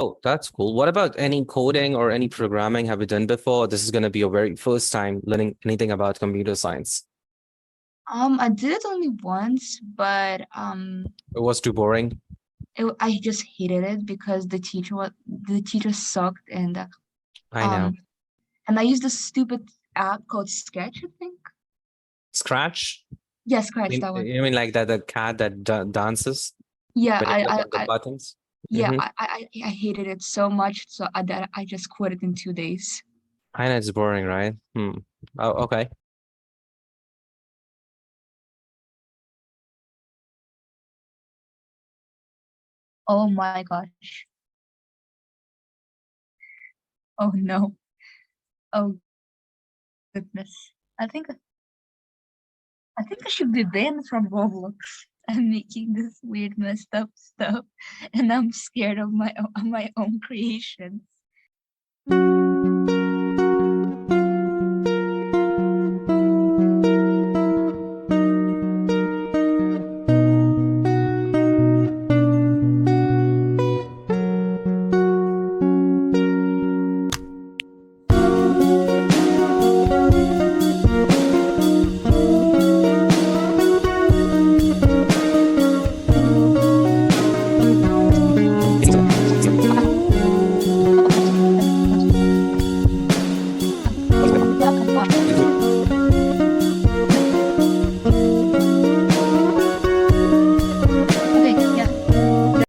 Oh, that's cool. What about any coding or any programming have you done before? This is going to be your very first time learning anything about computer science. I did it only once, but It was too boring. I just hated it because the teacher sucked, I know. um and I used a stupid app called Sketch, I think. Scratch? Yeah, Scratch, You that one. you mean like that the cat that dances Yeah, when you I click I on the I buttons? yeah, Mm-hmm. I hated it so much, so I just quit it in 2 days. I know it's boring, right? Hmm. Oh, okay. Oh my gosh. Oh no. Oh goodness. I think I should be banned from Roblox. I'm making this weird messed up stuff, and I'm scared of my own creations.